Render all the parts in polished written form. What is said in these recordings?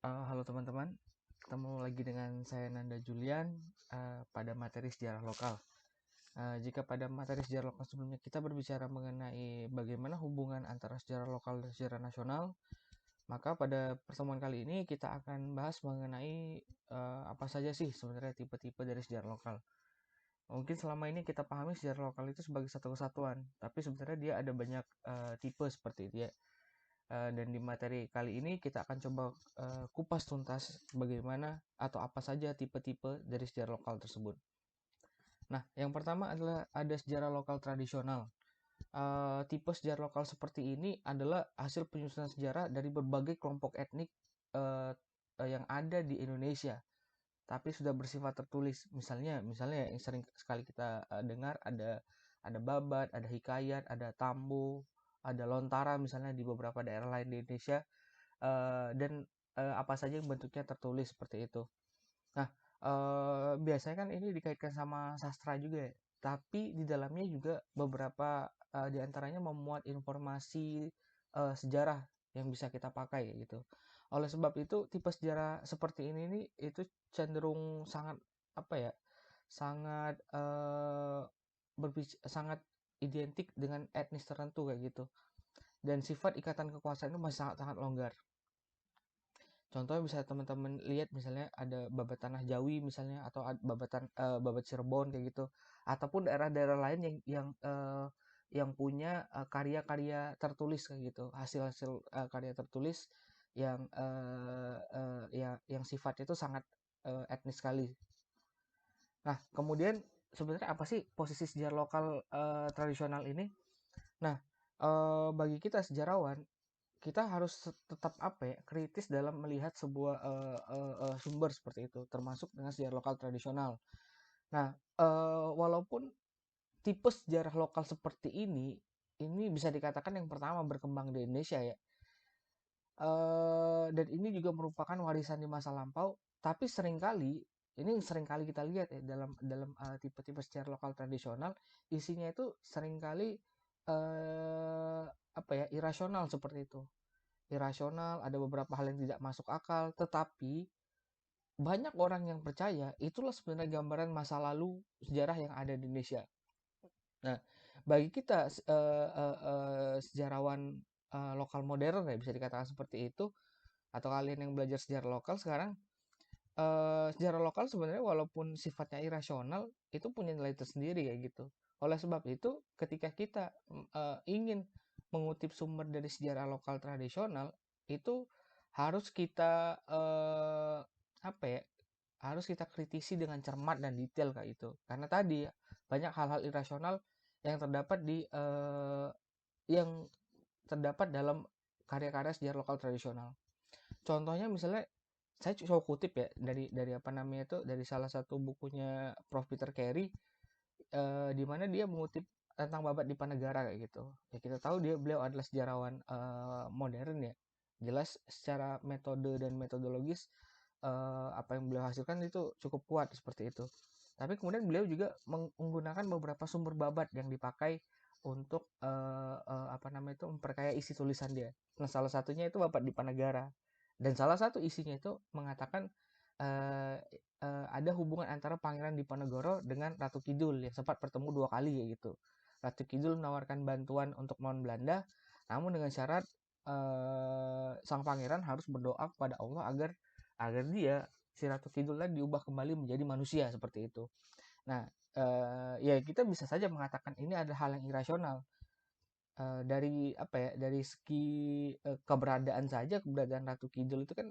Halo teman-teman, ketemu lagi dengan saya Nanda Julian pada materi sejarah lokal. Jika pada materi sejarah lokal sebelumnya kita berbicara mengenai bagaimana hubungan antara sejarah lokal dan sejarah nasional, maka pada pertemuan kali ini kita akan bahas mengenai apa saja sih sebenarnya tipe-tipe dari sejarah lokal. Mungkin selama ini kita pahami sejarah lokal itu sebagai satu kesatuan, tapi sebenarnya dia ada banyak tipe seperti itu ya. Dan di materi kali ini kita akan coba kupas tuntas bagaimana atau apa saja tipe-tipe dari sejarah lokal tersebut. Nah, yang pertama adalah ada sejarah lokal tradisional. Tipe sejarah lokal seperti ini adalah hasil penyusunan sejarah dari berbagai kelompok etnik uh, yang ada di Indonesia, tapi sudah bersifat tertulis. Misalnya yang sering sekali kita dengar ada Babat, ada Hikayat, ada Tambo, ada Lontara misalnya di beberapa daerah lain di Indonesia, dan apa saja yang bentuknya tertulis seperti itu. Nah, biasanya kan ini dikaitkan sama sastra juga ya, tapi di dalamnya juga beberapa di antaranya memuat informasi sejarah yang bisa kita pakai gitu. Oleh sebab itu, tipe sejarah seperti ini nih itu cenderung sangat apa ya? Sangat sangat identik dengan etnis tertentu kayak gitu. Dan sifat ikatan kekuasaan itu masih sangat-sangat longgar. Contohnya bisa teman-teman lihat misalnya ada Babat Tanah Jawi misalnya atau Babat Cirebon kayak gitu, ataupun daerah-daerah lain yang punya karya-karya tertulis kayak gitu, hasil-hasil karya tertulis yang sifatnya itu sangat etnis sekali. Nah, kemudian sebenarnya apa sih posisi sejarah lokal tradisional ini? Nah, bagi kita sejarawan, kita harus tetap apa ya, kritis dalam melihat sebuah sumber seperti itu, termasuk dengan sejarah lokal tradisional. Nah, walaupun tipe sejarah lokal seperti ini bisa dikatakan yang pertama berkembang di Indonesia ya. Dan ini juga merupakan warisan di masa lampau, tapi seringkali kita lihat ya dalam dalam tipe-tipe sejarah lokal tradisional, isinya itu seringkali apa ya, irasional seperti itu. Irasional, ada beberapa hal yang tidak masuk akal, tetapi banyak orang yang percaya itulah sebenarnya gambaran masa lalu sejarah yang ada di Indonesia. Nah, bagi kita sejarawan lokal modern ya bisa dikatakan seperti itu, atau kalian yang belajar sejarah lokal sekarang, sejarah lokal sebenarnya walaupun sifatnya irasional itu punya nilai tersendiri kayak gitu. Oleh sebab itu, ketika kita ingin mengutip sumber dari sejarah lokal tradisional, itu harus kita apa ya? Harus kita kritisi dengan cermat dan detail kayak itu. Karena tadi banyak hal-hal irasional yang terdapat yang terdapat dalam karya-karya sejarah lokal tradisional. Contohnya misalnya saya coba kutip ya dari apa namanya itu, dari salah satu bukunya Prof. Peter Carey, di mana dia mengutip tentang Babat Dipanegara kayak gitu. Ya kita tahu beliau adalah sejarawan modern ya. Jelas secara metode dan metodologis apa yang beliau hasilkan itu cukup kuat seperti itu. Tapi kemudian beliau juga menggunakan beberapa sumber Babat yang dipakai untuk apa namanya itu memperkaya isi tulisan dia. Nah, salah satunya itu Babat Dipanegara. Dan salah satu isinya itu mengatakan eh, ada hubungan antara Pangeran Diponegoro dengan Ratu Kidul yang sempat bertemu 2 kali ya gitu. Ratu Kidul menawarkan bantuan untuk melawan Belanda, namun dengan syarat sang pangeran harus berdoa kepada Allah agar agar dia si Ratu Kidul tadi diubah kembali menjadi manusia seperti itu. Nah, ya kita bisa saja mengatakan ini adalah hal yang irasional. Dari apa ya, dari segi keberadaan Ratu Kidul itu kan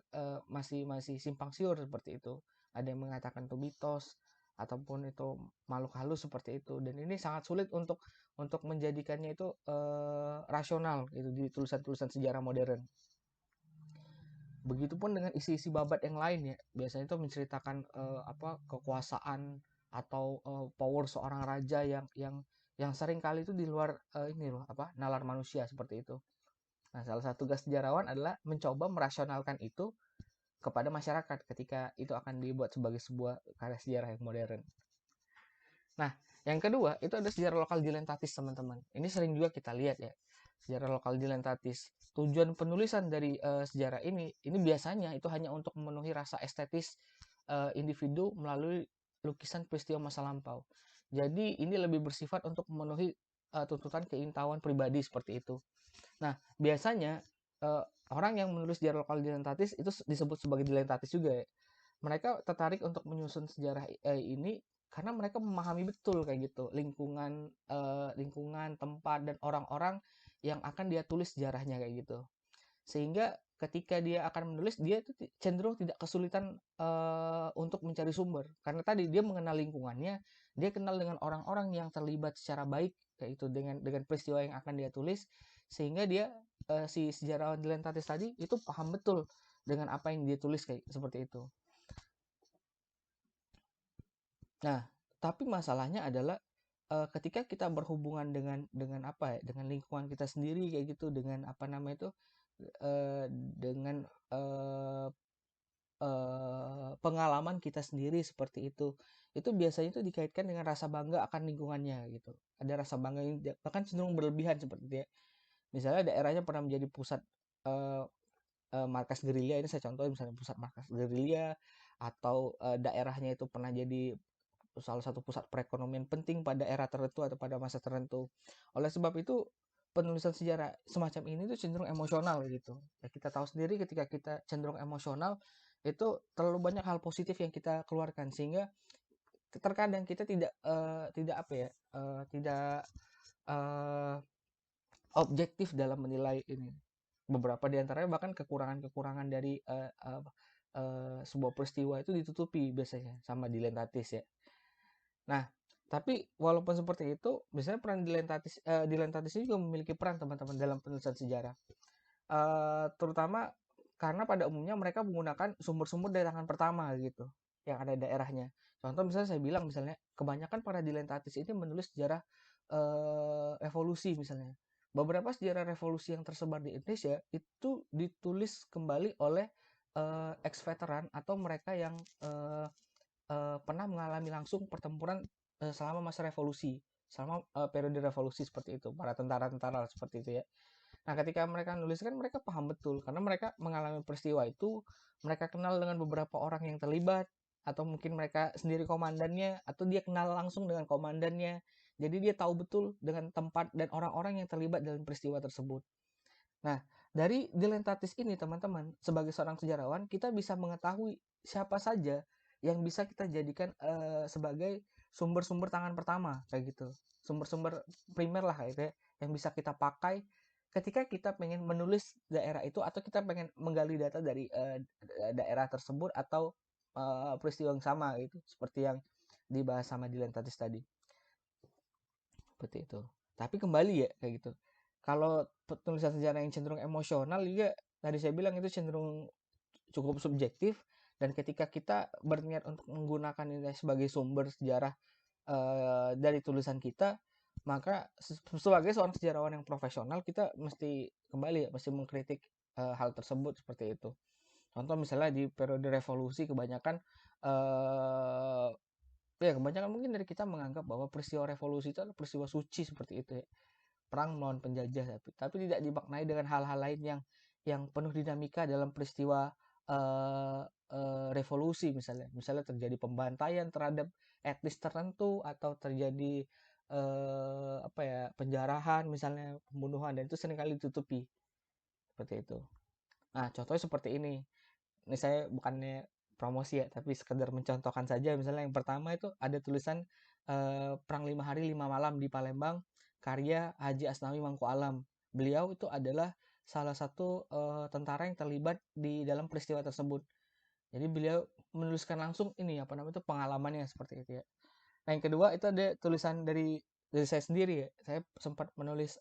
masih masih simpang siur seperti itu. Ada yang mengatakan itu mitos ataupun itu makhluk halus seperti itu, dan ini sangat sulit untuk menjadikannya itu rasional gitu di tulisan-tulisan sejarah modern. Begitupun dengan isi-isi babat yang lain ya, biasanya itu menceritakan apa, kekuasaan atau power seorang raja yang sering kali itu di luar ini loh apa, nalar manusia seperti itu. Nah, salah satu tugas sejarawan adalah mencoba merasionalkan itu kepada masyarakat ketika itu akan dibuat sebagai sebuah karya sejarah yang modern. Nah, yang kedua itu ada sejarah lokal dilentatis teman-teman. Ini sering juga kita lihat ya. sejarah lokal dilentatis. Tujuan penulisan dari sejarah ini biasanya itu hanya untuk memenuhi rasa estetis individu melalui lukisan peristiwa masa lampau. Jadi ini lebih bersifat untuk memenuhi tuntutan keingintahuan pribadi seperti itu. Nah, biasanya uh, orang yang menulis sejarah lokal dilentatis itu disebut sebagai dilentatis juga ya. Mereka tertarik untuk menyusun sejarah ini karena mereka memahami betul kayak gitu lingkungan tempat dan orang-orang yang akan dia tulis sejarahnya kayak gitu, sehingga ketika dia akan menulis dia itu cenderung tidak kesulitan untuk mencari sumber karena tadi dia mengenal lingkungannya, dia kenal dengan orang-orang yang terlibat secara baik kayak itu dengan peristiwa yang akan dia tulis, sehingga dia si sejarawan dilentatis tadi itu paham betul dengan apa yang dia tulis kayak seperti itu. Nah, tapi masalahnya adalah ketika kita berhubungan dengan apa ya, dengan lingkungan kita sendiri kayak gitu, dengan apa namanya itu, dengan eh, pengalaman kita sendiri seperti itu biasanya itu dikaitkan dengan rasa bangga akan lingkungannya gitu. Ada rasa bangga yang bahkan cenderung berlebihan seperti itu ya. Misalnya daerahnya pernah menjadi pusat eh, markas gerilya, ini saya contoh misalnya pusat markas gerilya, atau daerahnya itu pernah jadi salah satu pusat perekonomian penting pada era tertentu atau pada masa tertentu. Oleh sebab itu, penulisan sejarah semacam ini tuh cenderung emosional gitu. Ya, kita tahu sendiri ketika kita cenderung emosional, itu terlalu banyak hal positif yang kita keluarkan sehingga terkadang kita tidak apa ya, tidak uh, objektif dalam menilai ini. Beberapa di antaranya bahkan kekurangan-kekurangan dari sebuah peristiwa itu ditutupi biasanya sama dilentatis ya. Nah, tapi walaupun seperti itu, misalnya peran dilentatis ini juga memiliki peran teman-teman dalam penulisan sejarah. Terutama karena pada umumnya mereka menggunakan sumber-sumber dari tangan pertama gitu, yang ada daerahnya. Contoh misalnya saya bilang misalnya kebanyakan para dilentatis ini menulis sejarah revolusi misalnya. Beberapa sejarah revolusi yang tersebar di Indonesia itu ditulis kembali oleh ex-veteran atau mereka yang pernah mengalami langsung pertempuran selama masa revolusi, selama periode revolusi seperti itu, para tentara-tentara seperti itu ya. Nah, ketika mereka nulis kan mereka paham betul karena mereka mengalami peristiwa itu, mereka kenal dengan beberapa orang yang terlibat, atau mungkin mereka sendiri komandannya, atau dia kenal langsung dengan komandannya. Jadi dia tahu betul dengan tempat dan orang-orang yang terlibat dalam peristiwa tersebut. Nah, dari Dilentatis ini teman-teman, sebagai seorang sejarawan, kita bisa mengetahui siapa saja yang bisa kita jadikan sebagai sumber-sumber tangan pertama kayak gitu. Sumber-sumber primer lah kayak gitu ya, yang bisa kita pakai ketika kita pengen menulis daerah itu atau kita pengen menggali data dari daerah tersebut atau peristiwa yang sama gitu, seperti yang dibahas sama Dilentatis tadi. Seperti itu. Tapi kembali ya kayak gitu. Kalau penulisan sejarah yang cenderung emosional juga tadi saya bilang itu cenderung cukup subjektif, dan ketika kita berniat untuk menggunakan ini sebagai sumber sejarah dari tulisan kita, maka sebagai seorang sejarawan yang profesional kita mesti kembali ya, mesti mengkritik hal tersebut seperti itu. Contoh misalnya di periode revolusi kebanyakan ya kebanyakan mungkin dari kita menganggap bahwa peristiwa revolusi itu adalah peristiwa suci seperti itu ya, perang melawan penjajah, tapi tidak dimaknai dengan hal-hal lain yang penuh dinamika dalam peristiwa revolusi, misalnya terjadi pembantaian terhadap etnis tertentu atau terjadi apa ya, penjarahan misalnya, pembunuhan, dan itu seringkali ditutupi seperti itu. Nah, contohnya seperti ini saya bukannya promosi ya, tapi sekedar mencontohkan saja. Misalnya yang pertama itu ada tulisan Perang 5 Hari 5 Malam di Palembang, karya Haji Asnawi Mangku Alam. Beliau itu adalah salah satu tentara yang terlibat di dalam peristiwa tersebut. Jadi beliau menuliskan langsung ini apa namanya itu pengalamannya seperti itu ya. Nah, yang kedua itu ada tulisan dari saya sendiri ya. Saya sempat menulis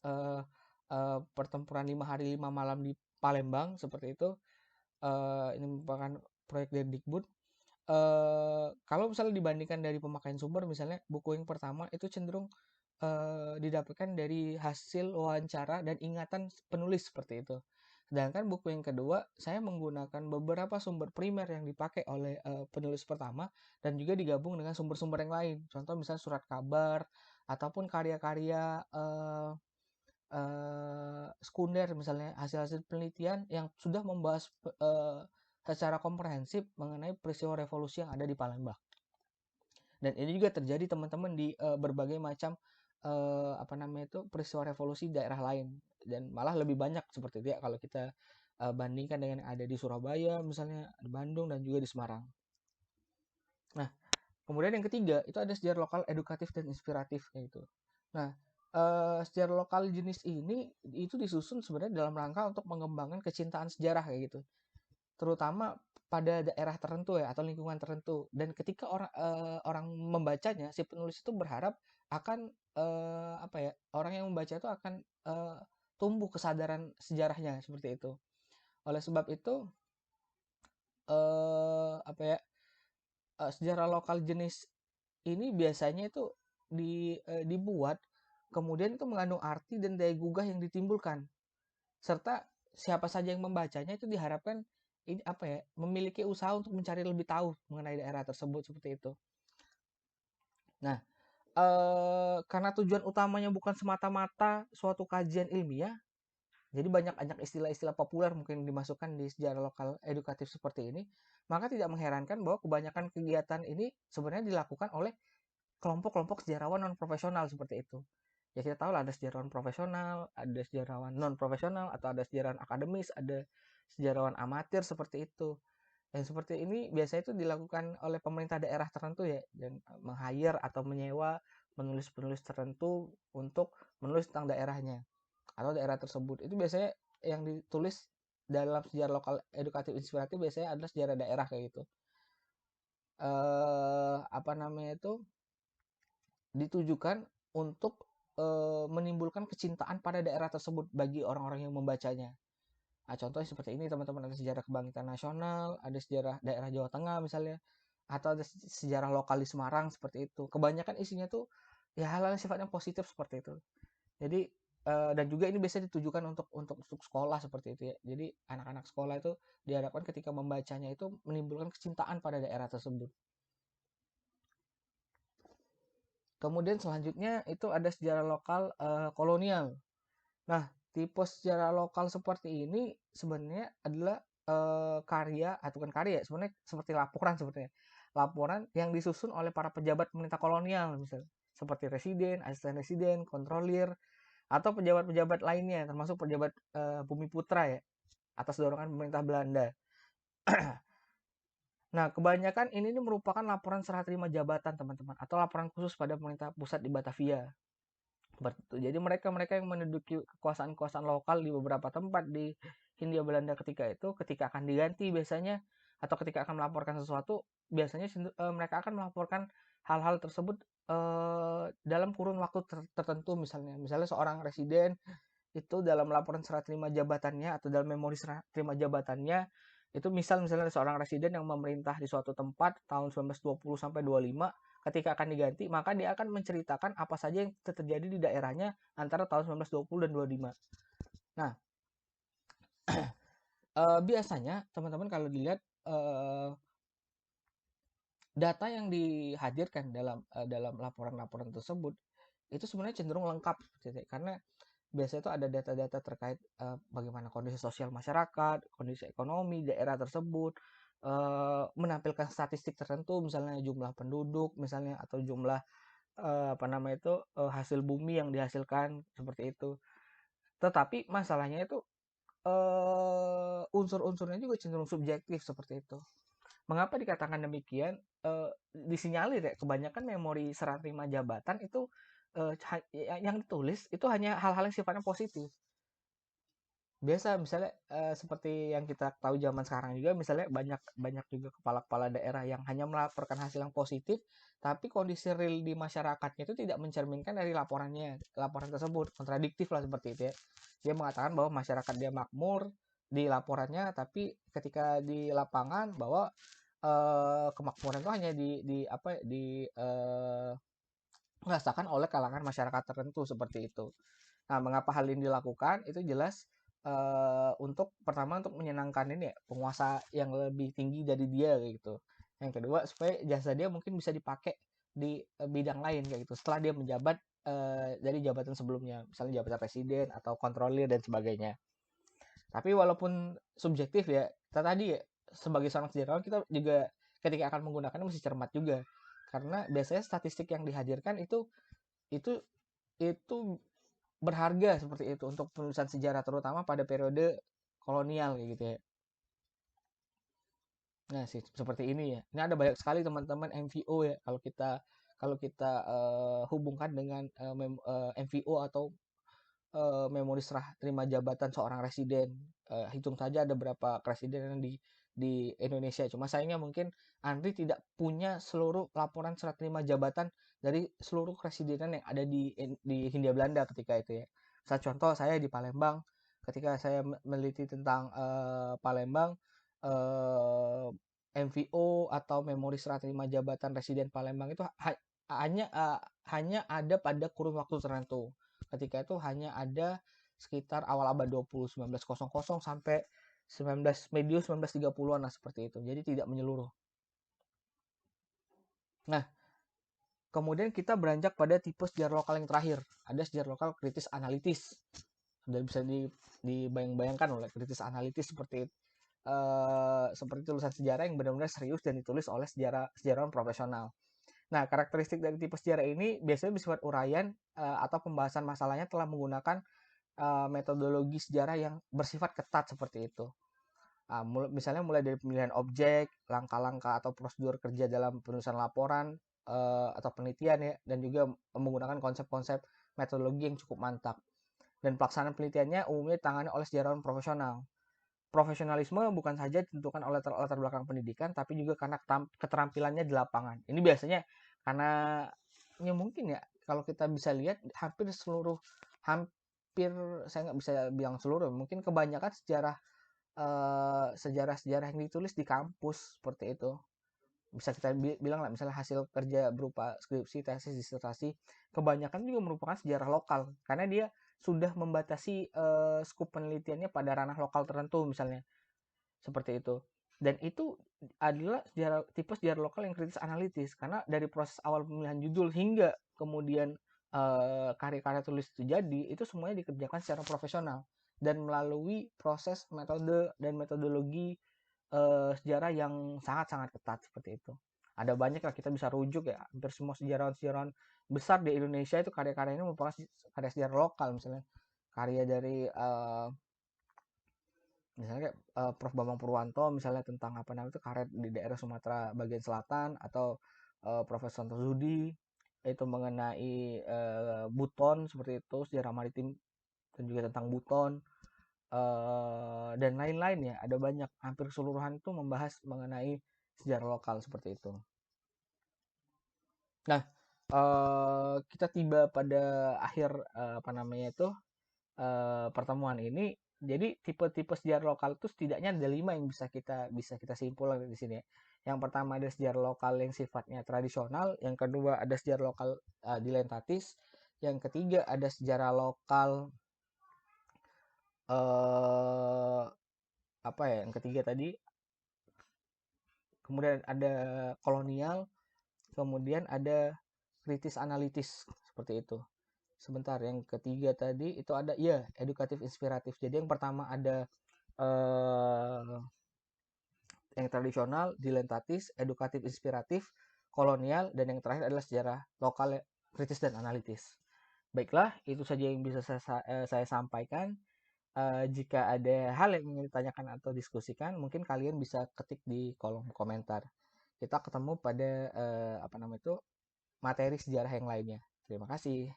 pertempuran 5 Hari 5 Malam di Palembang seperti itu. Ini merupakan proyek dari Dikbud. Kalau misalnya dibandingkan dari pemakaian sumber, misalnya buku yang pertama itu cenderung didapatkan dari hasil wawancara dan ingatan penulis seperti itu. Sedangkan buku yang kedua, saya menggunakan beberapa sumber primer yang dipakai oleh penulis pertama dan juga digabung dengan sumber-sumber yang lain. Contoh misalnya surat kabar ataupun karya-karya sekunder, misalnya hasil-hasil penelitian yang sudah membahas secara komprehensif mengenai peristiwa revolusi yang ada di Palembang. Dan ini juga terjadi teman-teman di berbagai macam peristiwa revolusi daerah lain, dan malah lebih banyak seperti itu ya kalau kita bandingkan dengan yang ada di Surabaya misalnya, di Bandung, dan juga di Semarang. Nah, kemudian yang ketiga itu ada sejarah lokal edukatif dan inspiratif kayak gitu. Nah, sejarah lokal jenis ini itu disusun sebenarnya dalam rangka untuk mengembangkan kecintaan sejarah kayak gitu, terutama pada daerah tertentu ya atau lingkungan tertentu. Dan ketika orang membacanya, si penulis itu berharap akan orang yang membaca itu akan tumbuh kesadaran sejarahnya seperti itu. Oleh sebab itu sejarah lokal jenis ini biasanya itu dibuat, kemudian itu mengandung arti dan daya gugah yang ditimbulkan, serta siapa saja yang membacanya itu diharapkan ini memiliki usaha untuk mencari lebih tahu mengenai daerah tersebut seperti itu. Nah, karena tujuan utamanya bukan semata-mata suatu kajian ilmiah, jadi banyak istilah-istilah populer mungkin dimasukkan di sejarah lokal edukatif seperti ini, maka tidak mengherankan bahwa kebanyakan kegiatan ini sebenarnya dilakukan oleh kelompok-kelompok sejarawan non profesional seperti itu. Ya kita tahu lah ada sejarawan profesional, ada sejarawan non profesional, atau ada sejarawan akademis, ada sejarawan amatir seperti itu. Yang seperti ini biasanya itu dilakukan oleh pemerintah daerah tertentu ya, dan meng-hire atau menyewa penulis-penulis tertentu untuk menulis tentang daerahnya atau daerah tersebut. Itu biasanya yang ditulis dalam sejarah lokal edukatif inspiratif biasanya adalah sejarah daerah kayak gitu. Ditujukan untuk menimbulkan kecintaan pada daerah tersebut bagi orang-orang yang membacanya. Nah, contohnya seperti ini teman-teman, ada sejarah kebangkitan nasional, ada sejarah daerah Jawa Tengah misalnya, atau ada sejarah lokal di Semarang seperti itu. Kebanyakan isinya tuh ya hal-hal yang sifatnya positif seperti itu. Jadi dan juga ini biasanya ditujukan untuk sekolah seperti itu ya. Jadi anak-anak sekolah itu diharapkan ketika membacanya itu menimbulkan kecintaan pada daerah tersebut. Kemudian selanjutnya itu ada sejarah lokal kolonial. Nah, tipe sejarah lokal seperti ini sebenarnya adalah karya atau bukan karya, sebenarnya seperti laporan sebetulnya. Laporan yang disusun oleh para pejabat pemerintah kolonial misalnya, seperti residen, asisten residen, kontrolir, atau pejabat-pejabat lainnya termasuk pejabat Bumi Putra ya, atas dorongan pemerintah Belanda. Nah, kebanyakan ini merupakan laporan serah terima jabatan teman-teman, atau laporan khusus pada pemerintah pusat di Batavia. Seperti itu. Jadi mereka yang menduduki kekuasaan-kekuasaan lokal di beberapa tempat di Hindia Belanda ketika itu, ketika akan diganti biasanya, atau ketika akan melaporkan sesuatu, biasanya mereka akan melaporkan hal-hal tersebut dalam kurun waktu tertentu. Misalnya seorang residen itu dalam laporan serah terima jabatannya atau dalam memori serah terima jabatannya itu misalnya seorang residen yang memerintah di suatu tempat tahun 1920 sampai 25, ketika akan diganti maka dia akan menceritakan apa saja yang terjadi di daerahnya antara tahun 1920 dan 25. Nah, biasanya teman-teman kalau dilihat data yang dihadirkan dalam laporan-laporan tersebut itu sebenarnya cenderung lengkap karena biasanya itu ada data-data terkait bagaimana kondisi sosial masyarakat, kondisi ekonomi daerah tersebut, menampilkan statistik tertentu, misalnya jumlah penduduk, misalnya atau jumlah hasil bumi yang dihasilkan seperti itu. Tetapi masalahnya itu unsur-unsurnya juga cenderung subjektif seperti itu. Mengapa dikatakan demikian? Disinyalir ya, kebanyakan memori serah terima jabatan itu yang ditulis itu hanya hal-hal yang sifatnya positif. Biasa misalnya seperti yang kita tahu zaman sekarang juga, misalnya banyak juga kepala-kepala daerah yang hanya melaporkan hasil yang positif, tapi kondisi real di masyarakatnya itu tidak mencerminkan dari laporan tersebut, kontradiktif lah seperti itu ya. Dia mengatakan bahwa masyarakat dia makmur di laporannya, tapi ketika di lapangan bahwa kemakmuran itu hanya dirasakan oleh kalangan masyarakat tertentu seperti itu. Nah, mengapa hal ini dilakukan? Itu jelas untuk pertama untuk menyenangkan ini ya, penguasa yang lebih tinggi dari dia kayak gitu. Yang kedua supaya jasa dia mungkin bisa dipakai di bidang lain kayak gitu setelah dia menjabat dari jabatan sebelumnya, misalnya jabatan presiden atau kontrolir dan sebagainya. Tapi walaupun subjektif ya, kita tadi ya sebagai seorang sejarawan kita juga ketika akan menggunakannya mesti cermat juga. Karena biasanya statistik yang dihadirkan itu itu berharga seperti itu untuk penulisan sejarah terutama pada periode kolonial kayak gitu ya. Nah, sih seperti ini ya. Ini ada banyak sekali teman-teman MVO ya kalau kita hubungkan dengan MVO atau memori serah terima jabatan seorang residen. Hitung saja ada berapa presiden yang di Indonesia. Cuma sayangnya mungkin Andri tidak punya seluruh laporan serah terima jabatan dari seluruh presiden yang ada di Hindia Belanda ketika itu ya. Misal contoh saya di Palembang, ketika saya meneliti tentang Palembang, eh, MVO atau memori serah terima jabatan residen Palembang itu hanya hanya ada pada kurun waktu tertentu. Ketika itu hanya ada sekitar awal abad 20, 1900 sampai 1930-an lah seperti itu. Jadi tidak menyeluruh. Nah, kemudian kita beranjak pada tipe sejarah lokal yang terakhir. Ada sejarah lokal kritis analitis. Sudah bisa dibayang-bayangkan oleh kritis analitis seperti tulisan sejarah yang benar-benar serius dan ditulis oleh sejarawan profesional. Nah, karakteristik dari tipe sejarah ini biasanya bersifat uraian atau pembahasan masalahnya telah menggunakan metodologi sejarah yang bersifat ketat seperti itu. Misalnya mulai dari pemilihan objek, langkah-langkah atau prosedur kerja dalam penulisan laporan atau penelitian ya, dan juga menggunakan konsep-konsep metodologi yang cukup mantap. Dan pelaksanaan penelitiannya umumnya ditangani oleh sejarawan profesional. Profesionalisme bukan saja ditentukan oleh latar belakang pendidikan, tapi juga karena keterampilannya di lapangan. Ini biasanya karena ya mungkin ya kalau kita bisa lihat hampir saya nggak bisa bilang seluruh, mungkin kebanyakan sejarah-sejarah yang ditulis di kampus seperti itu. Bisa kita bilang lah misalnya hasil kerja berupa skripsi, tesis, disertasi, kebanyakan juga merupakan sejarah lokal karena dia sudah membatasi skup penelitiannya pada ranah lokal tertentu misalnya seperti itu. Dan itu adalah tipe sejarah lokal yang kritis analitis karena dari proses awal pemilihan judul hingga kemudian karya-karya tulis itu jadi itu semuanya dikerjakan secara profesional dan melalui proses metode dan metodologi sejarah yang sangat-sangat ketat seperti itu. Ada banyak lah kita bisa rujuk ya, hampir semua sejarawan-sejarawan besar di Indonesia itu karya-karyanya merupakan karya sejarah lokal misalnya karya dari misalnya Prof. Bambang Purwanto misalnya tentang apa namanya itu karet di daerah Sumatera bagian selatan atau Profesor Zudi itu mengenai Buton seperti itu sejarah maritim dan juga tentang Buton dan lain-lain ya ada banyak hampir keseluruhan itu membahas mengenai sejarah lokal seperti itu. Nah kita tiba pada akhir apa namanya itu pertemuan ini. Jadi tipe-tipe sejarah lokal itu setidaknya ada 5 yang bisa kita simpulkan di sini. Yang pertama ada sejarah lokal yang sifatnya tradisional, yang kedua ada sejarah lokal dilentatis, yang ketiga ada sejarah lokal apa ya? Yang ketiga tadi, kemudian ada kolonial, kemudian ada kritis analitis seperti itu. Sebentar, yang ketiga tadi itu ada ya edukatif inspiratif. Jadi yang pertama ada yang tradisional, dilentatis, edukatif inspiratif, kolonial, dan yang terakhir adalah sejarah lokal kritis dan analitis. Baiklah, itu saja yang bisa saya sampaikan. Jika ada hal yang ingin ditanyakan atau diskusikan, mungkin kalian bisa ketik di kolom komentar. Kita ketemu pada apa namanya itu materi sejarah yang lainnya. Terima kasih.